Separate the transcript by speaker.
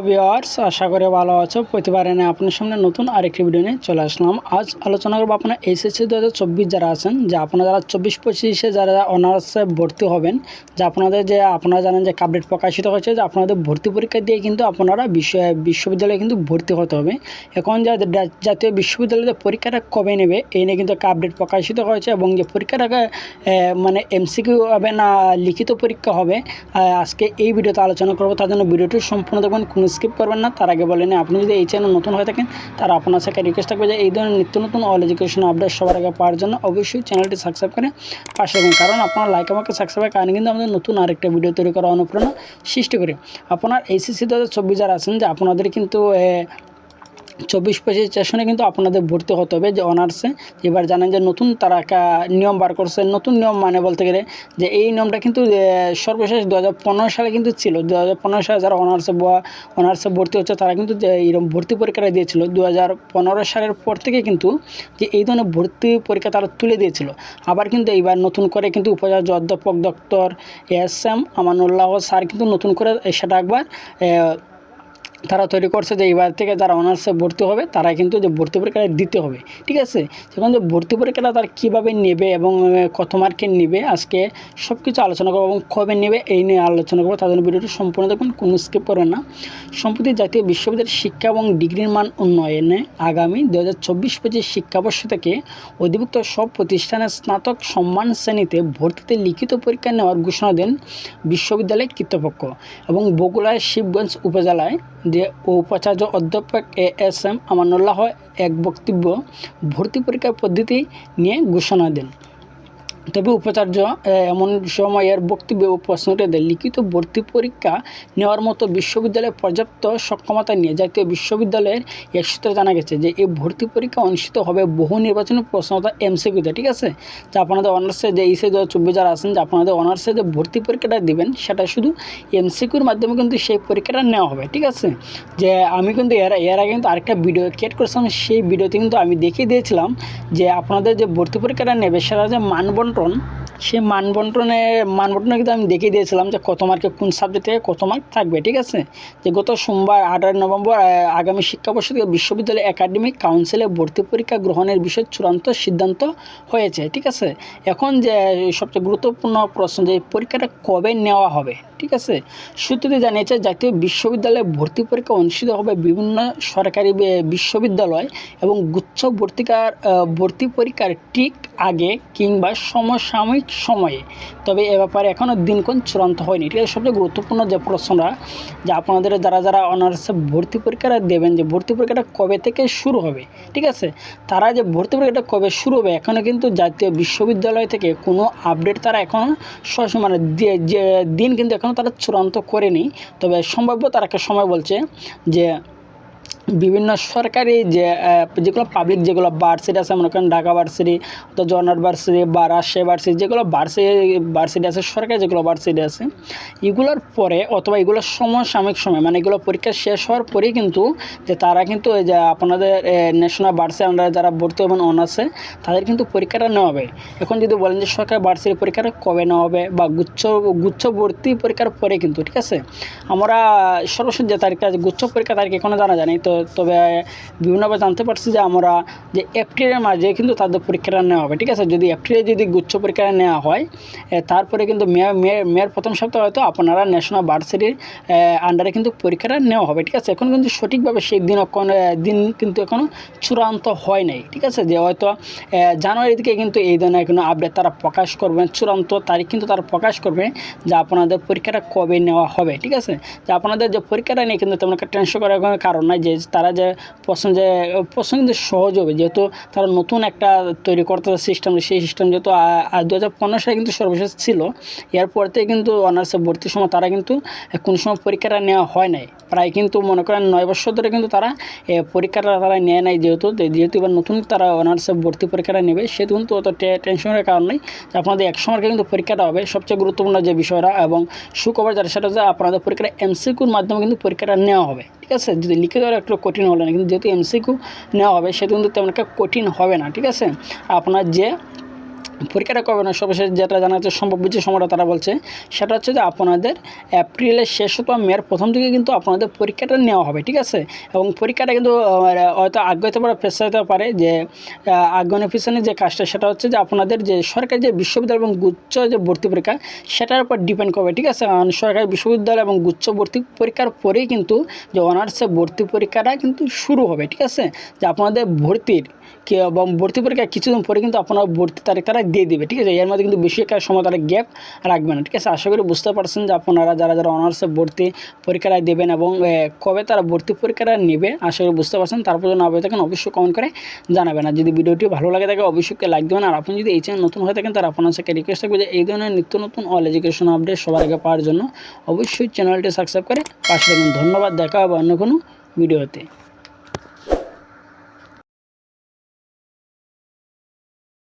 Speaker 1: Viewers, আশা করি ভালো আছো। প্রতিবারে না আপনার সামনে নতুন আরেকটি ভিডিও নিয়ে চলে আসলাম। আজ আলোচনা করবো আপনার এইচএসসি 2024 যারা আছেন, যে আপনারা যারা 24-25-এ যারা অনার্সে ভর্তি হবেন, যে আপনারা জানেন যে আপডেট প্রকাশিত হয়েছে যে আপনাদের ভর্তি পরীক্ষা দিয়ে কিন্তু আপনারা বিশ্ববিদ্যালয়ে কিন্তু ভর্তি হতে হবে। এখন জাতীয় বিশ্ববিদ্যালয়ে পরীক্ষাটা কবে নেবে এই নিয়ে কিন্তু একটা আপডেট প্রকাশিত হয়েছে, এবং যে পরীক্ষাটাকে মানে এমসিকিউ হবে না লিখিত পরীক্ষা হবে, আজকে এই ভিডিওতে আলোচনা করবো। তার জন্য ভিডিওটি সম্পূর্ণ দেখবেন, কোনো স্কিপ করবেন না। তার আগে বলেন, আপনি যদি এই চ্যানেল নতুন হয়ে থাকেন তারা আপনার সাথে রিকোয়েস্ট থাকবে যে এই ধরনের নিত্য নতুন অল এডুকেশন আপডেট সবার আগে পাওয়ার জন্য অবশ্যই চ্যানেলটি সাবস্ক্রাইব করে পাশে থাকুন, কারণ আপনার লাইক আমাকে সাবস্ক্রাইবের কারণে কিন্তু আমাদের নতুন আরেকটা ভিডিও তৈরি করা অনুপ্রেরণা সৃষ্টি করে। আপনার এইচএসসি 2024 যারা আছেন, যে আপনাদের কিন্তু 24-25 সেশনে কিন্তু আপনাদের ভর্তি হতে হবে যে অনার্সে। এবার জানেন যে নতুন তারা একটা নিয়ম বার করছে। নতুন নিয়ম মানে বলতে গেলে যে এই নিয়মটা কিন্তু সর্বশেষ 2015 সালে কিন্তু ছিল। 2015 সালে যারা অনার্সে ভর্তি হচ্ছে তারা কিন্তু এইরকম ভর্তি পরীক্ষাটা দিয়েছিল। 2015 সালের পর থেকে কিন্তু যে এই ধরনের ভর্তি পরীক্ষা তারা তুলে দিয়েছিল। আবার কিন্তু এইবার নতুন করে কিন্তু উপাচার্য অধ্যাপক ডক্টর এস.এম. আমানুল্লাহ স্যার কিন্তু নতুন করে সেটা একবার তারা তৈরি করছে যে এইবার থেকে যারা অনার্সে ভর্তি হবে তারা কিন্তু যে ভর্তি পরীক্ষাটা দিতে হবে, ঠিক আছে। সেখানে যে ভর্তি পরীক্ষাটা তারা কীভাবে নেবে এবং কত মার্কের নেবে আজকে সব কিছু আলোচনা করবো, এবং কবে নেবে এই নিয়ে আলোচনা করবো। তাদের ভিডিওটি সম্পূর্ণ দেখবেন, কোনো স্কিপ করবেন না। সম্প্রতি জাতীয় বিশ্ববিদ্যালয়ের শিক্ষা এবং ডিগ্রির মান উন্নয়নে আগামী 2024-25 শিক্ষাবর্ষ থেকে অধিভুক্ত সব প্রতিষ্ঠানের স্নাতক সম্মান শ্রেণীতে ভর্তিতে লিখিত পরীক্ষা নেওয়ার ঘোষণা দেন বিশ্ববিদ্যালয় কর্তৃপক্ষ। এবং বগুড়ার শিবগঞ্জ উপজেলায় যে উপাচার্য অধ্যাপক এস.এম. আমানুল্লাহ এক বক্তব্য ভর্তি পরীক্ষার পদ্ধতি নিয়ে ঘোষণা দেন। তবে উপাচার্য এমন সময়ের বক্তব্যে প্রশ্নটি দেয়, লিখিত ভর্তি পরীক্ষা নেওয়ার মতো বিশ্ববিদ্যালয়ের পর্যাপ্ত সক্ষমতা নিয়ে জাতীয় বিশ্ববিদ্যালয়ের এক সূত্রে জানা গেছে যে এই ভর্তি পরীক্ষা অনুষ্ঠিত হবে বহু নির্বাচনী প্রশ্নতা এমসিকিউতে, ঠিক আছে। যে আপনাদের অনার্সে যে এইচএসসি 2024 যারা আছেন, যে আপনাদের অনার্সে যে ভর্তি পরীক্ষাটা দেবেন সেটা শুধু এমসিকিউর মাধ্যমে কিন্তু সেই পরীক্ষাটা নেওয়া হবে, ঠিক আছে। যে আমি কিন্তু এর আগে কিন্তু আরেকটা ভিডিও ক্রিয়েট করেছিলাম, সেই ভিডিওতে কিন্তু আমি দেখিয়ে দিয়েছিলাম যে আপনাদের যে ভর্তি পরীক্ষাটা নেবে সেটা যে মানবন্টন, সেই মানবন্টনে কিন্তু আমি দেখিয়ে দিয়েছিলাম যে কত মার্কে কোন সাবজেক্ট থেকে কত মার্ক থাকবে, ঠিক আছে। যে গত সোমবার 18 নভেম্বর আগামী শিক্ষাবর্ষ থেকে বিশ্ববিদ্যালয় একাডেমিক কাউন্সিলে ভর্তি পরীক্ষা গ্রহণের বিষয়ে চূড়ান্ত সিদ্ধান্ত হয়েছে, ঠিক আছে। এখন যে সবচেয়ে গুরুত্বপূর্ণ প্রশ্ন, যে পরীক্ষাটা কবে নেওয়া হবে, ঠিক আছে। সূত্রটি জানিয়েছে জাতীয় বিশ্ববিদ্যালয়ে ভর্তি পরীক্ষা অনুষ্ঠিত হবে বিভিন্ন সরকারি বিশ্ববিদ্যালয় এবং গুচ্ছ ভর্তি পরীক্ষার ঠিক আগে কিংবা সমসাময়িক সময়ে। তবে এ ব্যাপারে এখনও দিনক্ষণ চূড়ান্ত হয়নি, ঠিক আছে। সবচেয়ে গুরুত্বপূর্ণ যে প্রশ্নটা, যে আপনাদের যারা অনার্সে ভর্তি পরীক্ষাটা দেবেন, যে ভর্তি পরীক্ষাটা কবে থেকে শুরু হবে, ঠিক আছে। তারা যে ভর্তি পরীক্ষাটা কবে শুরু হবে এখনও কিন্তু জাতীয় বিশ্ববিদ্যালয় থেকে কোনো আপডেট তারা এখনও মানে যে দিন কিন্তু এখনও তারা চূড়ান্ত করেনি। তবে সম্ভাব্য তারা একটা সময় বলছে যে বিভিন্ন সরকারি যেগুলো পাবলিক যেগুলো ভার্সিটি আছে, মনে করেন ঢাকা ভার্সিটি, তো জগন্নাথ ভার্সিটি বা রাজশাহী ভার্সিটি, যেগুলো ভার্সিটি আছে সরকারি যেগুলো ভার্সিটি আছে, এগুলোর পরে অথবা এগুলোর সমসাময়িক সময়, মানে এগুলো পরীক্ষা শেষ হওয়ার পরেই কিন্তু যে তারা কিন্তু যে আপনাদের ন্যাশনাল ভার্সিটি আন্ডারে যারা ভর্তি হবেন অনার্সে তাদের কিন্তু পরীক্ষাটা নেওয়া হবে। এখন যদি বলেন যে সরকারি ভার্সিটি পরীক্ষাটা কবে নেওয়া হবে বা গুচ্ছ ভর্তি পরীক্ষার পরে কিন্তু, ঠিক আছে। আমরা সর্বশেষ যে তারিখটা গুচ্ছ পরীক্ষা তারিখ এখনও জানা যায়নি, তবে বিভিন্নভাবে জানতে পারছি যে আমরা যে এপ্রিলের মাঝে কিন্তু তাদের পরীক্ষাটা নেওয়া হবে, ঠিক আছে। যদি এপ্রিলে যদি গুচ্ছ পরীক্ষাটা নেওয়া হয়, তারপরে কিন্তু মেয়ের প্রথম সপ্তাহে হয়তো আপনারা ন্যাশনাল ভার্সিটির আন্ডারে কিন্তু পরীক্ষাটা নেওয়া হবে, ঠিক আছে। এখন কিন্তু সঠিকভাবে সেই দিন কিন্তু এখনও চূড়ান্ত হয় নাই, ঠিক আছে। যে হয়তো জানুয়ারি থেকে কিন্তু এই ধরনের কোনো আপডেট তারা প্রকাশ করবেন, চূড়ান্ত তারিখ কিন্তু তারা প্রকাশ করবে যে আপনাদের পরীক্ষাটা কবে নেওয়া হবে, ঠিক আছে। যে আপনাদের যে পরীক্ষাটা নিয়ে কিন্তু তেমন একটা টেনশন করার কোনো কারণ নাই। যে তারা যে প্রশ্ন কিন্তু সহজ হবে, যেহেতু তারা নতুন একটা তৈরি করতে সিস্টেম, সেই সিস্টেম যেহেতু 2015 সালে কিন্তু সর্বশেষ ছিল। এরপর থেকে কিন্তু অনার্সে ভর্তির সময় তারা কিন্তু কোনো সময় পরীক্ষাটা নেওয়া হয় নাই, প্রায় কিন্তু মনে করেন 9 বছর ধরে কিন্তু তারা পরীক্ষাটা তারা নেয় নাই। যেহেতু এবার নতুন তারা অনার্সে ভর্তি পরীক্ষাটা নেবে, সেহেতু কিন্তু অত টেনশনের কারণ নেই। আপনাদের এক সময় কিন্তু পরীক্ষাটা হবে। সবচেয়ে গুরুত্বপূর্ণ যে বিষয়টা এবং সুখবর যেটা, সেটা হচ্ছে আপনাদের পরীক্ষাটা এমসিকিউর মাধ্যমে কিন্তু পরীক্ষাটা নেওয়া হবে, ঠিক আছে। যদি লিখিত একটু কঠিন হলে না, কিন্তু যেহেতু এমসিকিউ নেওয়া হবে সেহেতু কিন্তু তেমন একটা কঠিন হবে না, ঠিক আছে। আপনার যে পরীক্ষাটা কবে না সর্বশেষ যেটা জানা যাচ্ছে সম্ভব যে সময়টা তারা বলছে সেটা হচ্ছে যে আপনাদের এপ্রিলের শেষ অথবা মের প্রথম দিকে কিন্তু আপনাদের পরীক্ষাটা নেওয়া হবে, ঠিক আছে। এবং পরীক্ষাটা কিন্তু হয়তো আগে হতে পারে পেছাতে হতে পারে, যে আগ্রহের পিছনে যে কাজটা সেটা হচ্ছে যে আপনাদের যে সরকারি যে বিশ্ববিদ্যালয় এবং গুচ্ছ যে ভর্তি পরীক্ষা সেটার উপর ডিপেন্ড করবে, ঠিক আছে। কারণ সরকারি বিশ্ববিদ্যালয় এবং গুচ্ছ ভর্তি পরীক্ষার পরেই কিন্তু যে অনার্সে ভর্তি পরীক্ষাটা কিন্তু শুরু হবে, ঠিক আছে। যে আপনাদের ভর্তির এবং ভর্তি পরীক্ষা কিছুদিন পরে কিন্তু আপনারা ভর্তি তারিখ তারা দিয়ে দেবে, ঠিক আছে। এর মধ্যে কিন্তু বেশি একটা সময় তারা গ্যাপ রাখবে না, ঠিক আছে। আশা করি বুঝতে পারছেন যে আপনারা যারা যারা অনার্সে ভর্তি পরীক্ষাটা দেবেন এবং কবে তারা ভর্তি পরীক্ষাটা নেবে আশা করি বুঝতে পারছেন। তারপর যদি না পেয়ে থাকেন অবশ্যই কমেন্ট করে জানাবেন। আর যদি ভিডিওটি ভালো লাগে থাকে অবশ্যই লাইক দেবেন। আর আপনি যদি এই চ্যানেল নতুন হয়ে থাকেন তাহলে আপনার সাথে রিকোয়েস্ট থাকবে যে এই ধরনের নিত্য নতুন অল এডুকেশন আপডেট সবার আগে পাওয়ার জন্য অবশ্যই চ্যানেলটি সাবস্ক্রাইব করে পাশে থাকুন। ধন্যবাদ, দেখা হবে অন্য কোনো ভিডিওতে।